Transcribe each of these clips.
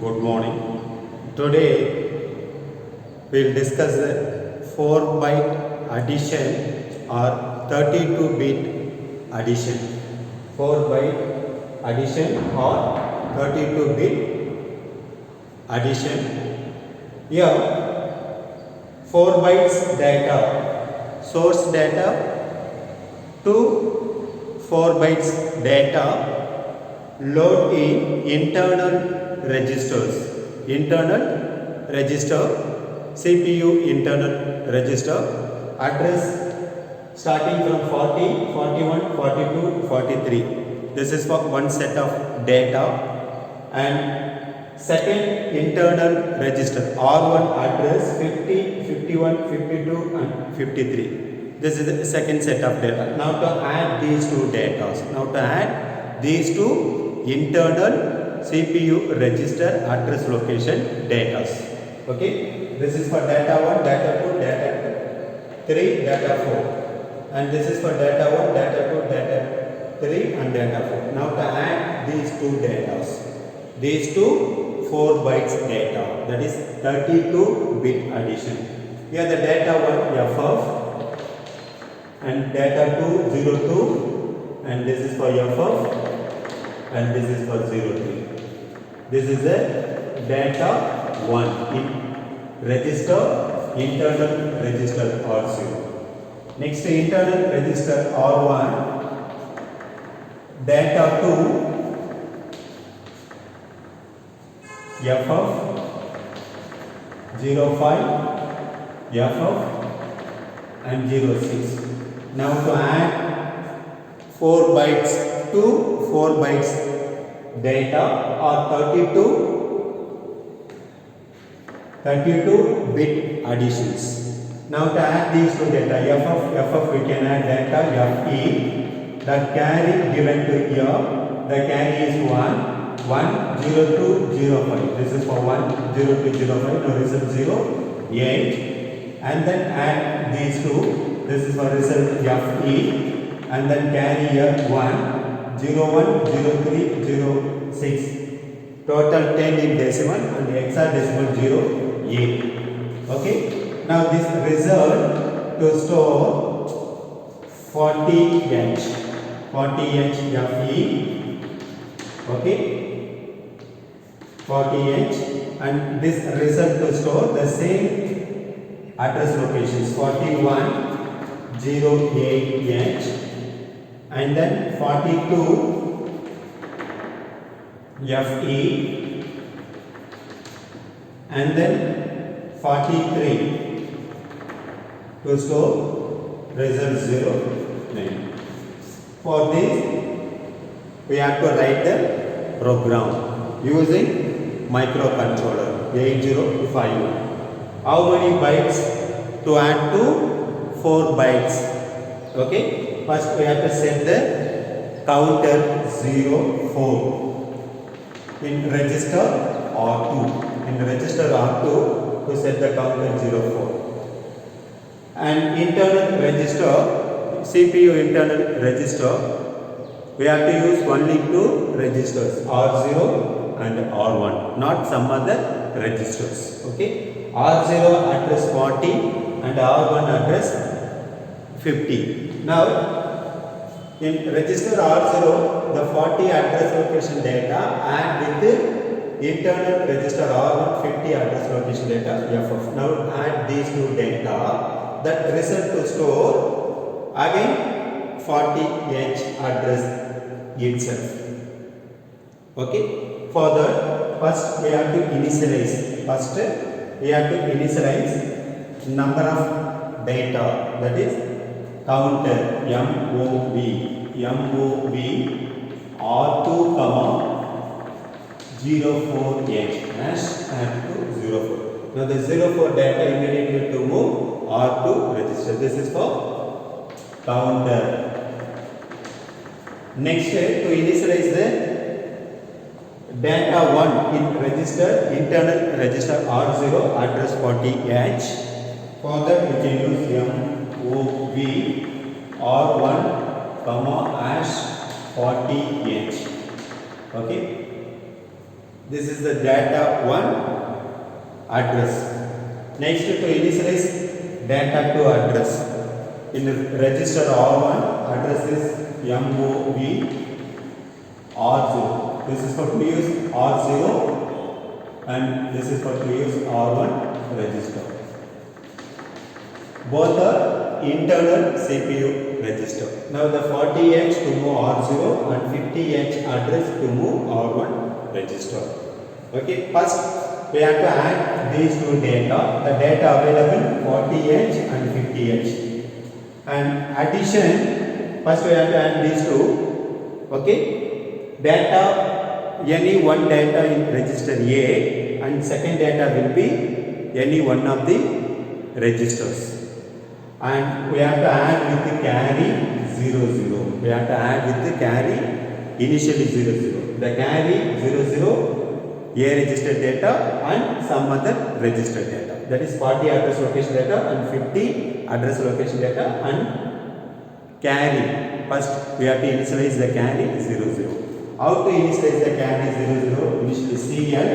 Good morning. Today we'll discuss the 4-byte addition or 32-bit addition. 4-byte addition or 32-bit addition. Here 4 bytes data, source data to 4 bytes data load in internal registers. Internal register, CPU internal register, address starting from 40, 41, 42, 43. This is for one set of data. And second internal register R1 address 50, 51, 52 and 53. This is the second set of data. Now to add these two data. Now to add these two internal CPU register address location data. Okay. This is for data 1, data 2, data 3, data 4. And this is for data 1, data 2, data 3 and data 4. Now to add these two data. These two 4 bytes data, that is 32-bit addition. Here the data 1 FF and data 2 02 and this is for FF and this is for 03. This is the data 1 in register, internal register R0. Next internal register R1, data 2 FF 05, FF and 06. Now to add 4 bytes to 4 bytes data or 32-bit additions. Now to add these two data, FF we can add data FE, the carry given to here, the carry is 10205. This is for 10205, now result 0, 8. And then add these two, this is for result FE, and then carry here 1, 01, 03, 06. Total 10 in decimal and hexadecimal 0, 8. Okay. Now this result to store 40H FE. Okay. 40H and this result to store the same address locations 4108H and then 42 FE and then 43 to store result 0 9. For this we have to write the program using microcontroller 8051. How many bytes to add to 4 bytes? Okay. First we have to set the counter 04 in register R2. In register R2 to set the counter 04. And internal register, CPU internal register, we have to use only two registers R0 and R1, not some other registers. Okay. R0 address 40 and R1 address 50. Now in register R0 the 40 address location data add with the internal register R1 50 address location data FF. Now add these two data, that result to store again 40H address itself. Okay. For that first we have to initialize. Number of data, that is counter MOV R2 04H hash add to 04. Now the 04 data immediately to move R2 register. This is for counter. Next to initialize the data 1 in register, internal register R0 address 40H. For that we can use MOV R1 hash 40H. Okay. This is the data 1 address. Next, to initialize data 2 address. In register R1, address is MOV R0. This is for to use R0 and this is for to use R1 register. Both are internal CPU register. Now the 40H to move R0 and 50H address to move R1 register. Okay, first we have to add these two data. The data available 40H and 50H. And addition, first we have to add these two. Okay, data, any one data in register A and second data will be any one of the registers. And we have to add with the carry 00. We have to add with the carry initially 00. The carry 00, A register data and some other register data. That is 40 address location data and 50 address location data and carry. First we have to initialize the carry 00. How to initialize the carry 00? Initially CL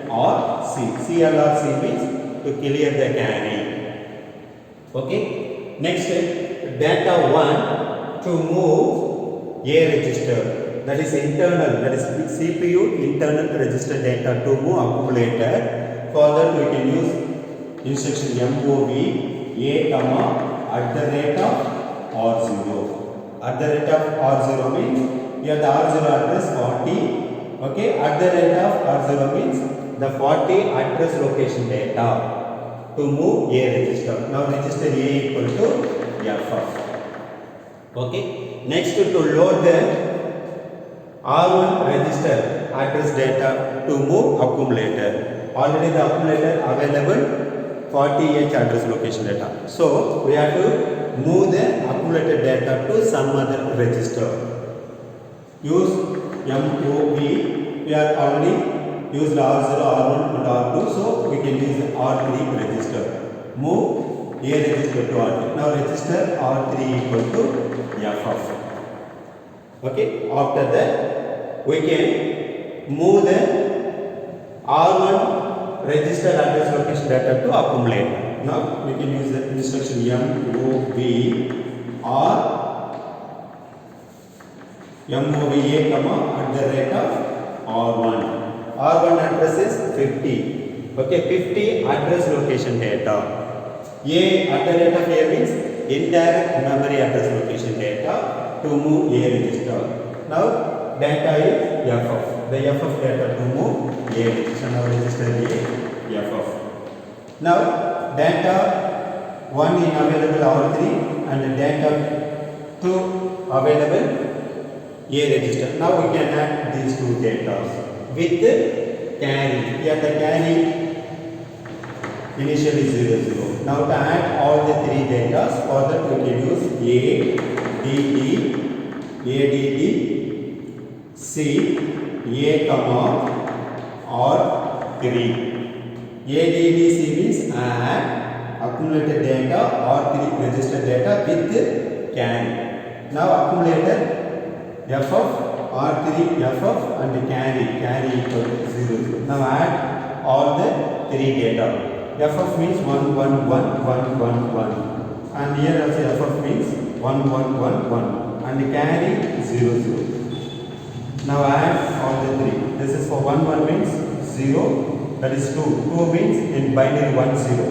or C. CL or C means to clear the carry. Okay. Next, data 1 to move A register. That is internal. That is CPU internal register data to move accumulator. For that we can use instruction MOV A comma at the rate of R0. At the rate of R0 means here the R0 address 40. Okay, at the rate of R0 means the 40 address location data to move A register. Now register A equal to FF. Okay, next to load the R1 register address data to move accumulator. Already the accumulator available 40H address location data. So we have to move the accumulated data to some other register. Use MOV. We are already used R0, R1 and R2. So we can use R3 register. Move A register to R3. Now register R3 equal to FF. Okay. After that we can move the R1 register address location data to accumulator. Now we can use the instruction MOV or MOV A comma at the rate of R1. R1 address is 50. Okay, 50 address location data. A at the rate of A means indirect memory address location data to move A register. Now data is FF. The FF data to move A register. Now register A FF. Now data 1 in available R3 and data 2 available A register. Now we can add these two data with the carry. Here the carry initially 00. Now to add all the three data, for that we can use ADD, C, A comma R3. ADDC means add accumulated data R3 register data with the carry. Now accumulator FF, R3 FF and carry equal to 0. Now add all the three data. FF means 1 1 1 1 1 1 and here also FF means 1 1 1 1 and carry 0 0. Now add all the three. This is for 1 1 means 0, that is 2. 2 means in binary 1 0.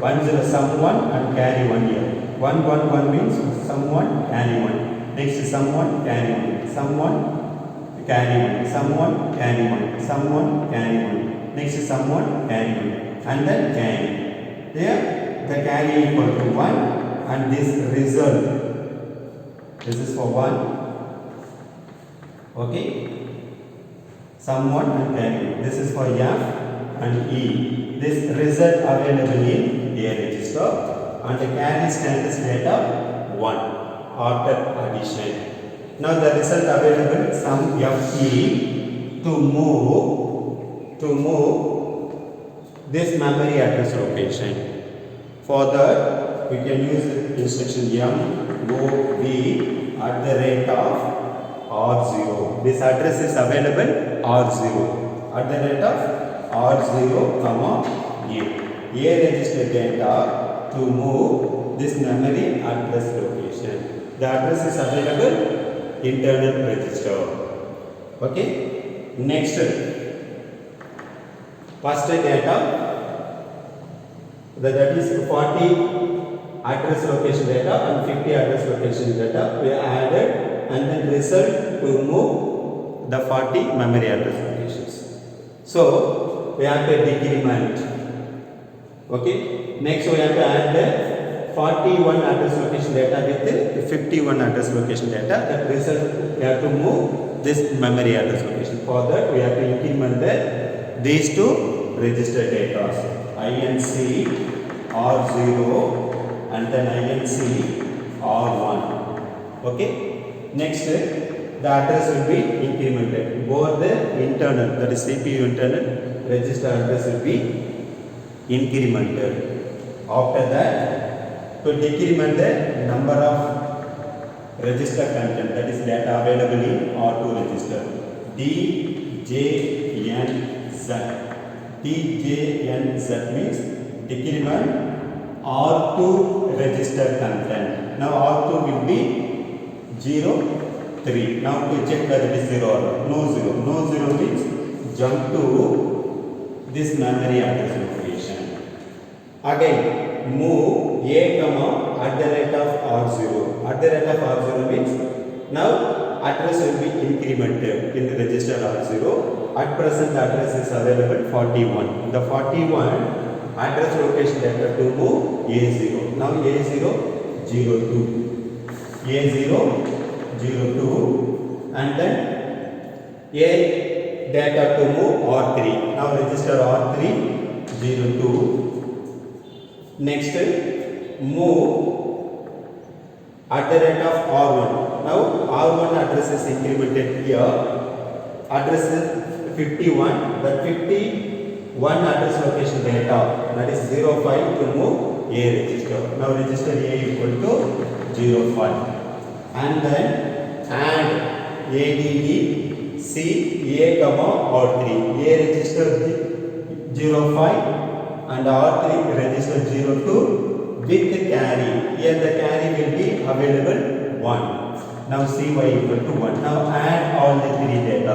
1 0 sum 1 and carry 1 here. 1 1 1 means sum 1 carry 1. Next is sum 1 carry 1. Sum 1 carry 1. Sum 1 carry 1. Sum 1 carry 1. Next is sum 1 carry 1. And then carry. There the carry equal to 1 and this result. This is for 1. Okay. Sum 1 and carry 1. This is for F and E. This result available in A register and the carry status data 1 after addition. Now the result available sum FE to move this memory address location. For that we can use instruction MOV at the rate of R0. This address is available R0. at the rate of R0, comma A. A register data to move this memory address location. The address is available internal register. Okay. Next, first data, that is 40 address location data and 50 address location data we added, and then result to move the 40 memory address locations. So we have to decrement. Okay. Next we have to add the 41 address location data with the 51 address location data. That result we have to move this memory address location. For that we have to increment these two register data, INC R0 and then INC R1. Okay. Next, the address will be incremented. Both the internal, that is CPU internal register address will be incremented. After that, to decrement the number of register content, that is data available in R2 register, D, J, N, Z. D, J, N, Z means decrement R2 register content. Now R2 will be 0, 3. Now to check whether it is 0 or not. No 0. No 0 means jump to this memory address location. Again, move A comma at the rate of R0. At the rate of R0 means now address will be incremented in the register R0. At present the address is available 41. The 41 address location data to move A0. Now A0, 02. A0, 02, and then A data to move R3. Now register R3, 02. Next, move at the rate of R1. Now R1 address is incremented here. Address is 51. That 51 address location data, that is 05 to move A register. Now register A equal to 05. And then add ADD C A comma R3. A register 05 and R3 register 02 with the carry. Here the carry will be available 1. Now CY equal to 1. Now add all the three data.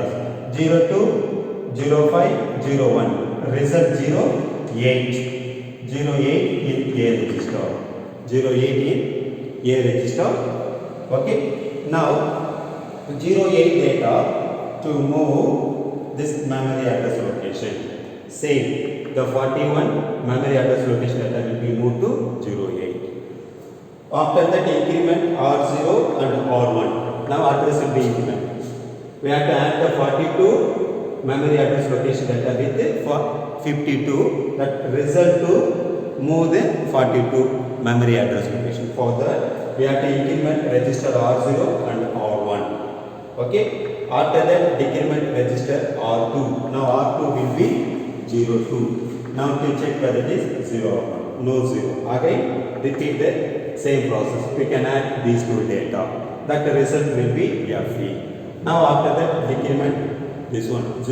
02, 05, 01. Result 08. 08 in A register. 08 in A register. Okay. Now 08 data to move this memory address location. Same. The 41 memory address location data will be moved to 08. After that increment R0 and R1. Now address will be incremented. We have to add the 42 memory address location data with the 52. That result to move the 42 memory address location. For that we have to increment register R0 and R1. Okay. After that decrement register R2. Now R2 will be 02. Now to check whether it is 0 or not. No 0. Again repeat the same process. We can add these two data. That the result will be FE. Now after that decrement this one 01.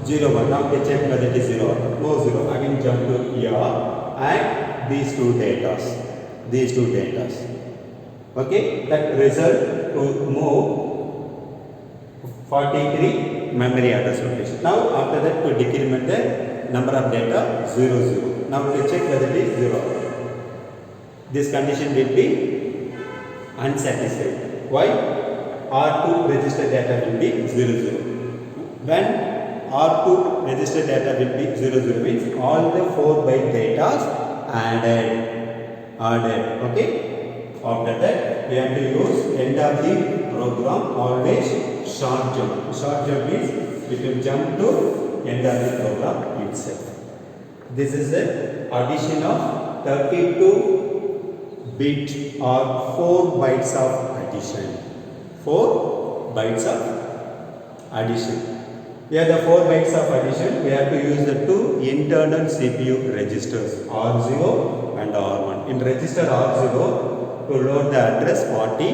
01. Now we check whether it is 0 or not. No 0. Again jump to here and these two data. These two data. Okay. That result to move 43 memory address location. Now after that to decrement the number of data 00. Now to check whether it is 0. This condition will be unsatisfied. Why? R2 register data will be 00. When R2 register data will be 00 means all the 4 byte data added. Okay. After that we have to use end of the program always short jump. Short jump means it will jump to end of the program itself. This is the addition of 32 bit or 4 bytes of addition. 4 bytes of addition. Here the 4 bytes of addition we have to use the two internal CPU registers R0 and R1. In register R0 to load the address 40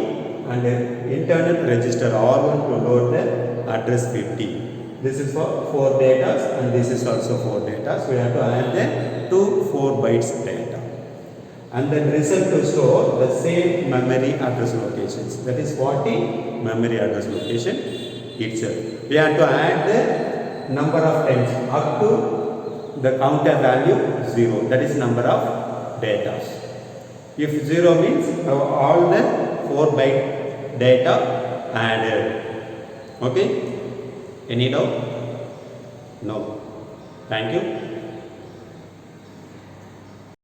and internal register R1 to load the address 50. This is for 4 data and this is also 4 data. So we have to add the 2 4 bytes data. And then result to store the same memory address locations. That is 40 memory address location itself. We have to add the number of times up to the counter value 0. That is number of data. If 0 means all the 4 byte data added. Okay? Any doubt? No. Thank you.